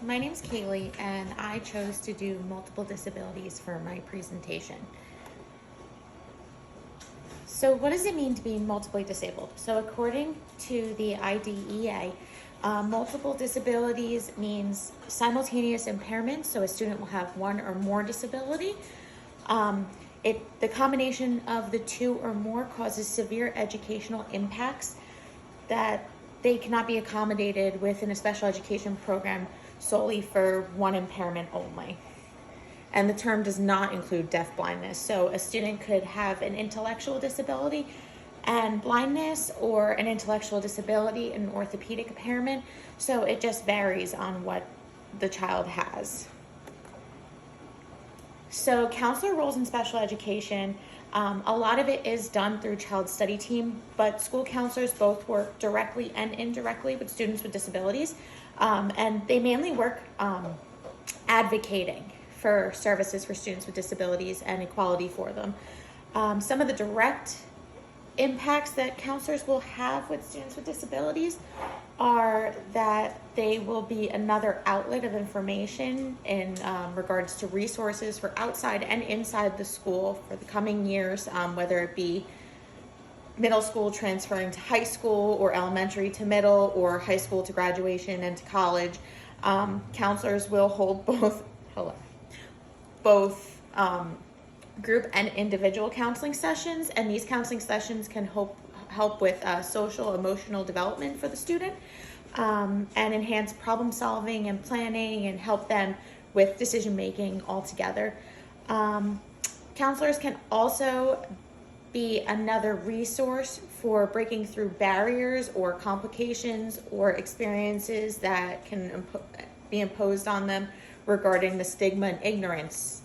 My name's Kaylee, and I chose to do multiple disabilities for my presentation. So what does it mean to be multiply disabled? So according to the IDEA, multiple disabilities means simultaneous impairment, so a student will have one or more disability. The combination of the two or more causes severe educational impacts that they cannot be accommodated within a special education program solely for one impairment only. And the term does not include deaf blindness. So a student could have an intellectual disability and blindness, or an intellectual disability and orthopedic impairment. So it just varies on what the child has. So counselor roles in special education, a lot of it is done through child study team, but school counselors both work directly and indirectly with students with disabilities. And they mainly work advocating for services for students with disabilities and equality for them. Some of the direct impacts that counselors will have with students with disabilities are that they will be another outlet of information in regards to resources for outside and inside the school for the coming years, whether it be middle school transferring to high school, or elementary to middle, or high school to graduation and to college. Counselors will hold both group and individual counseling sessions, and these counseling sessions can help with social emotional development for the student, and enhance problem solving and planning, and help them with decision making altogether. Counselors can also be another resource for breaking through barriers or complications or experiences that can be imposed on them regarding the stigma and ignorance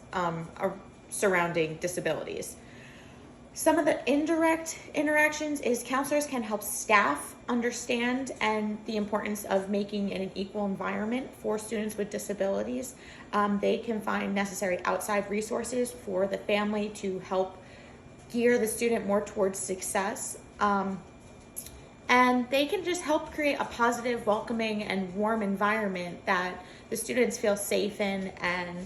surrounding disabilities. Some of the indirect interactions is counselors can help staff understand and the importance of making an equal environment for students with disabilities. They can find necessary outside resources for the family to help gear the student more towards success. And they can just help create a positive, welcoming, and warm environment that the students feel safe in, and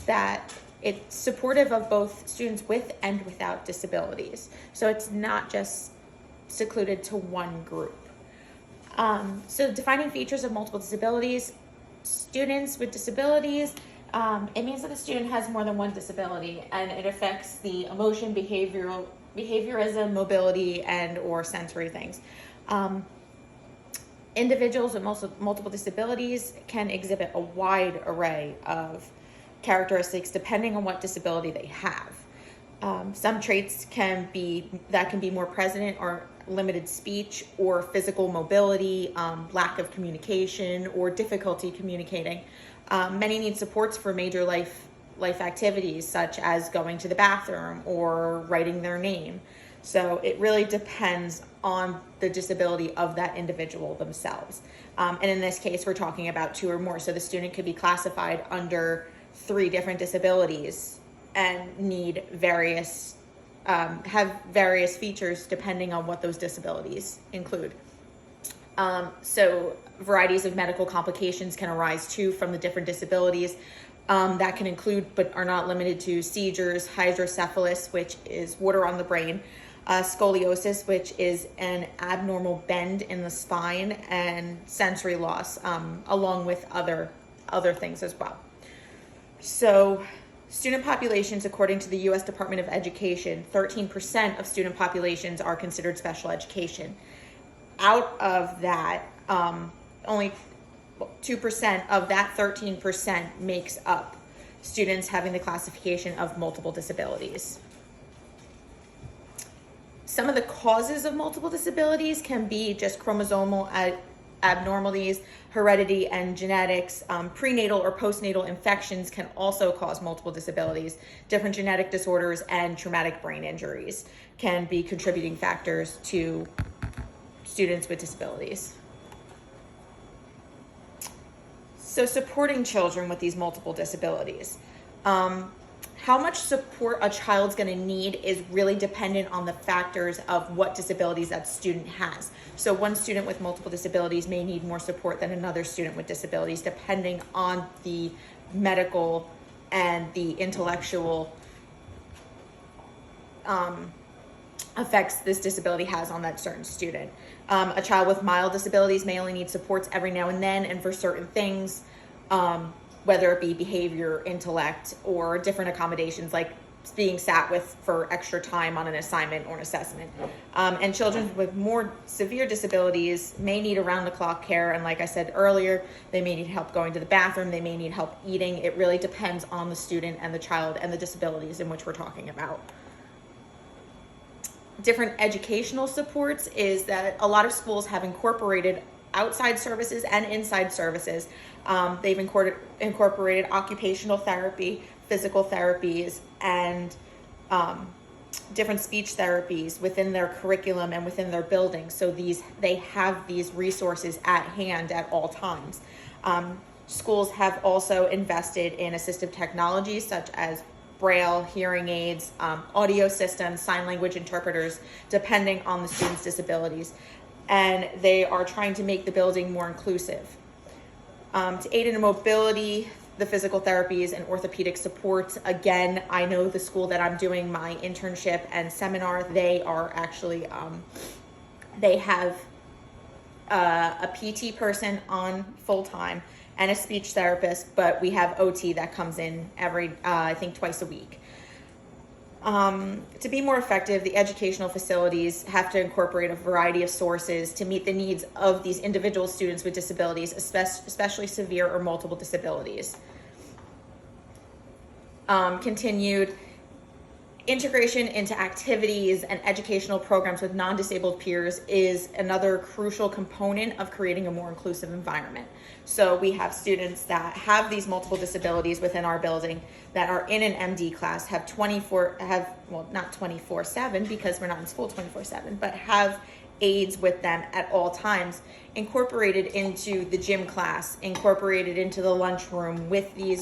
that it's supportive of both students with and without disabilities. So it's not just secluded to one group. So defining features of multiple disabilities: students with disabilities, it means that the student has more than one disability, and it affects the emotion, behaviorism, mobility, and or sensory things. Individuals with multiple disabilities can exhibit a wide array of characteristics depending on what disability they have. Some traits can be more present or limited speech or physical mobility, lack of communication, or difficulty communicating. Many need supports for major life activities, such as going to the bathroom or writing their name. So it really depends on the disability of that individual themselves. And in this case, we're talking about two or more. So the student could be classified under 3 different disabilities and need have various features depending on what those disabilities include. So varieties of medical complications can arise too from the different disabilities. That can include, but are not limited to, seizures, hydrocephalus, which is water on the brain, scoliosis, which is an abnormal bend in the spine, and sensory loss, along with other things as well. So student populations, according to the U.S. Department of Education, 13% of student populations are considered special education. Out of that, only 2% of that 13% makes up students having the classification of multiple disabilities. Some of the causes of multiple disabilities can be just chromosomal abnormalities, heredity, and genetics. Prenatal or postnatal infections can also cause multiple disabilities. Different genetic disorders and traumatic brain injuries can be contributing factors to students with disabilities. So supporting children with these multiple disabilities. how much support a child's going to need is really dependent on the factors of what disabilities that student has. So one student with multiple disabilities may need more support than another student with disabilities, depending on the medical and the intellectual effects this disability has on that certain student. A child with mild disabilities may only need supports every now and then and for certain things, whether it be behavior, intellect, or different accommodations like being sat with for extra time on an assignment or an assessment. And children with more severe disabilities may need around-the-clock care, and like I said earlier, they may need help going to the bathroom, they may need help eating. It really depends on the student and the child and the disabilities in which we're talking about. Different educational supports is that a lot of schools have incorporated outside services and inside services. They've incorporated occupational therapy, physical therapies, and different speech therapies within their curriculum and within their buildings. So they have these resources at hand at all times. Schools have also invested in assistive technologies such as Braille, hearing aids, audio systems, sign language interpreters, depending on the student's disabilities. And they are trying to make the building more inclusive. To aid in mobility, the physical therapies and orthopedic supports, again, I know the school that I'm doing my internship and seminar, they are actually, they have a PT person on full-time and a speech therapist, but we have OT that comes in every, I think twice a week. To be more effective, the educational facilities have to incorporate a variety of sources to meet the needs of these individual students with disabilities, especially severe or multiple disabilities. Continued integration into activities and educational programs with non-disabled peers is another crucial component of creating a more inclusive environment. So we have students that have these multiple disabilities within our building that are in an MD class, not 24/7 because we're not in school 24/7, but have aids with them at all times, incorporated into the gym class, incorporated into the lunchroom with the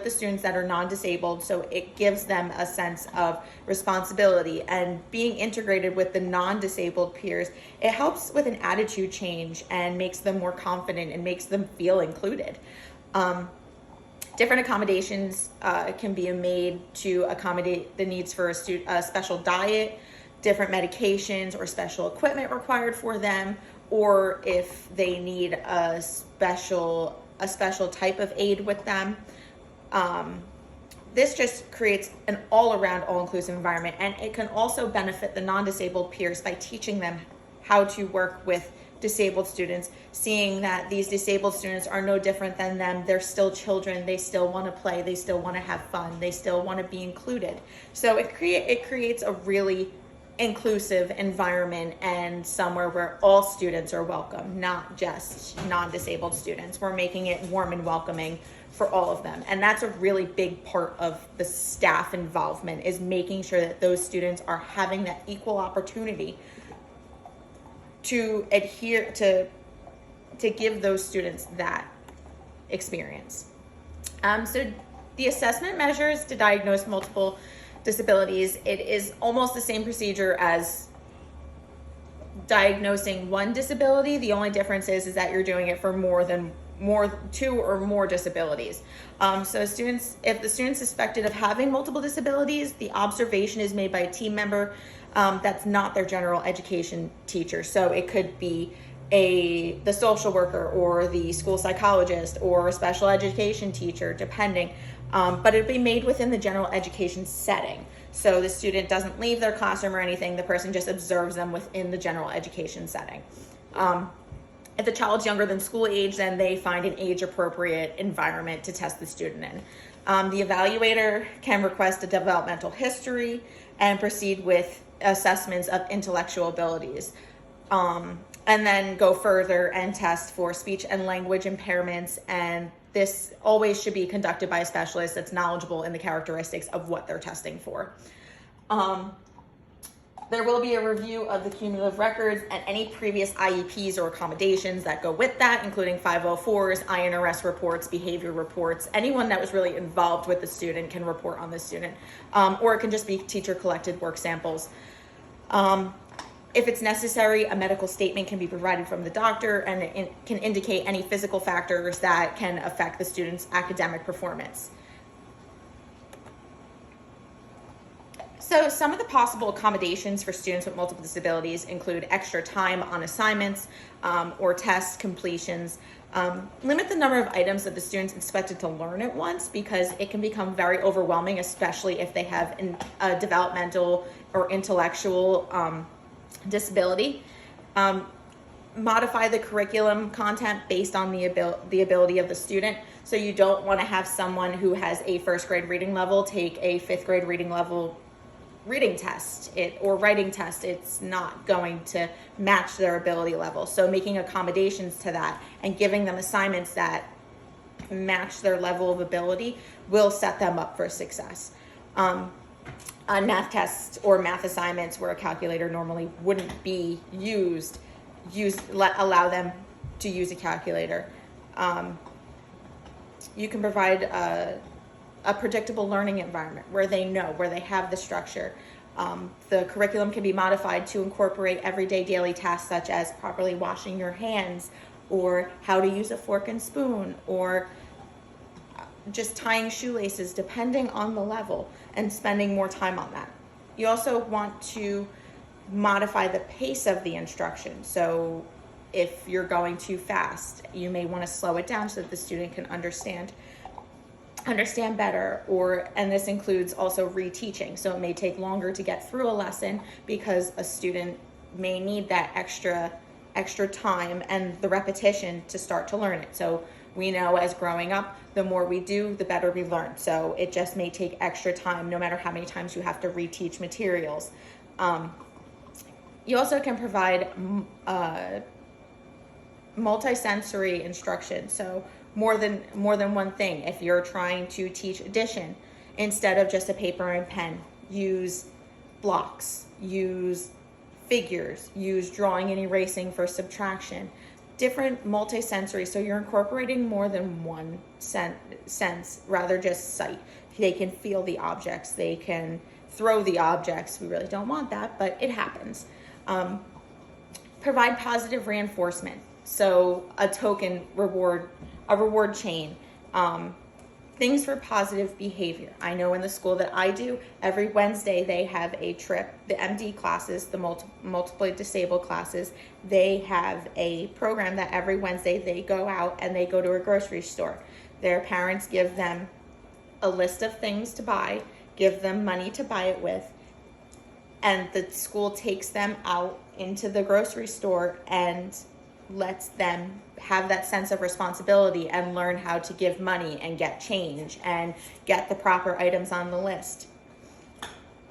students that are non-disabled. So it gives them a sense of responsibility, and being integrated with the non-disabled peers, it helps with an attitude change and makes them more confident and makes them feel included. Different accommodations can be made to accommodate the needs for a special diet, different medications or special equipment required for them, or if they need a special type of aid with them. This just creates an all-around, all-inclusive environment, and it can also benefit the non-disabled peers by teaching them how to work with disabled students, seeing that these disabled students are no different than them. They're still children. They still want to play. They still want to have fun. They still want to be included. So it creates a really inclusive environment and somewhere where all students are welcome, not just non-disabled students. We're making it warm and welcoming for all of them. And that's a really big part of the staff involvement, is making sure that those students are having that equal opportunity to adhere to give those students that experience. So the assessment measures to diagnose multiple disabilities, it is almost the same procedure as diagnosing one disability. The only difference is that you're doing it for two or more disabilities. So if the student's suspected of having multiple disabilities, the observation is made by a team member that's not their general education teacher. So it could be the social worker or the school psychologist or a special education teacher, depending. But it'll be made within the general education setting. So the student doesn't leave their classroom or anything. The person just observes them within the general education setting. If the child's younger than school age, then they find an age-appropriate environment to test the student in. The evaluator can request a developmental history and proceed with assessments of intellectual abilities. And then go further and test for speech and language impairments, and this always should be conducted by a specialist that's knowledgeable in the characteristics of what they're testing for. There will be a review of the cumulative records and any previous IEPs or accommodations that go with that, including 504s, INRS reports, behavior reports. Anyone that was really involved with the student can report on the student, or it can just be teacher collected work samples. If it's necessary, a medical statement can be provided from the doctor, and it can indicate any physical factors that can affect the student's academic performance. So some of the possible accommodations for students with multiple disabilities include extra time on assignments or test completions. Limit the number of items that the student's expected to learn at once, because it can become very overwhelming, especially if they have a developmental or intellectual disability. Modify the curriculum content based on the ability of the student. So you don't want to have someone who has a first grade reading level take a fifth grade reading level reading test or writing test. It's not going to match their ability level. So making accommodations to that and giving them assignments that match their level of ability will set them up for success. On math tests or math assignments where a calculator normally wouldn't be used, allow them to use a calculator. You can provide a predictable learning environment where they know, where they have the structure. The curriculum can be modified to incorporate everyday daily tasks such as properly washing your hands, or how to use a fork and spoon, or just tying shoelaces, depending on the level, and spending more time on that. You also want to modify the pace of the instruction. So if you're going too fast, you may want to slow it down so that the student can understand better, and this includes also reteaching. So it may take longer to get through a lesson because a student may need that extra time and the repetition to start to learn it. So we know as growing up, the more we do, the better we learn. So it just may take extra time, no matter how many times you have to reteach materials. You also can provide multisensory instruction. So more than one thing. If you're trying to teach addition, instead of just a paper and pen, use blocks, use figures, use drawing and erasing for subtraction. Different multisensory, so you're incorporating more than one sense rather just sight. They can feel the objects, they can throw the objects. We really don't want that, but it happens. Provide positive reinforcement. So a token reward, a reward chain, things for positive behavior. I know in the school that I do, every Wednesday they have a trip. The MD classes, the multiply disabled classes, they have a program that every Wednesday they go out and they go to a grocery store. Their parents give them a list of things to buy, give them money to buy it with, and the school takes them out into the grocery store and lets them have that sense of responsibility and learn how to give money and get change and get the proper items on the list.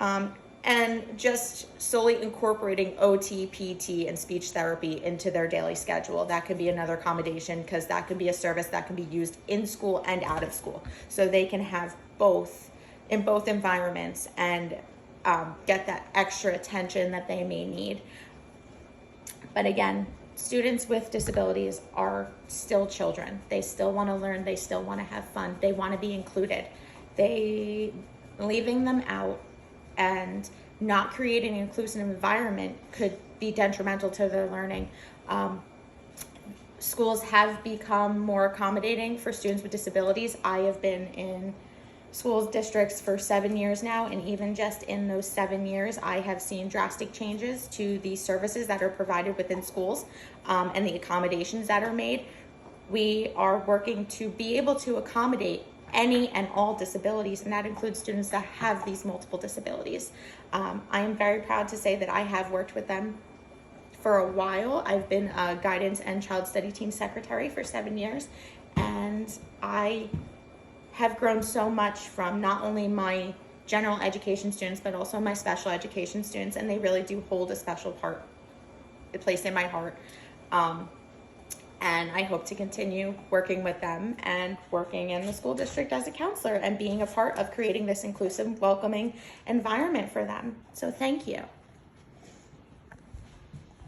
And just solely incorporating OT, PT, and speech therapy into their daily schedule. That could be another accommodation, because that could be a service that can be used in school and out of school. So they can have both in both environments and get that extra attention that they may need. But again, students with disabilities are still children. They still want to learn. They still want to have fun. They want to be included. Leaving them out and not creating an inclusive environment could be detrimental to their learning. Schools have become more accommodating for students with disabilities. I have been in school districts for 7 years now, and even just in those 7 years, I have seen drastic changes to the services that are provided within schools and the accommodations that are made. We are working to be able to accommodate any and all disabilities, and that includes students that have these multiple disabilities. I am very proud to say that I have worked with them for a while. I've been a guidance and child study team secretary for 7 years, and I have grown so much from not only my general education students, but also my special education students, and they really do hold a special place in my heart. And I hope to continue working with them and working in the school district as a counselor and being a part of creating this inclusive, welcoming environment for them. So thank you.